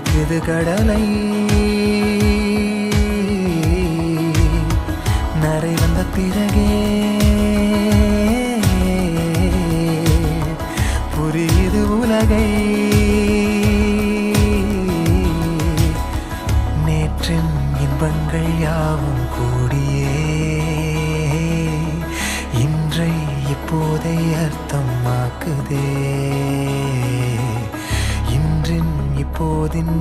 அழைக்குது கடலை. நரை வந்த பிறகே புரியுது உலகை. நேற்றின் இன்பங்கள் யாவும் கூடியே இன்றை இப்போதை அர்த்தமாக்குதே. இன்றின் இப்போதின்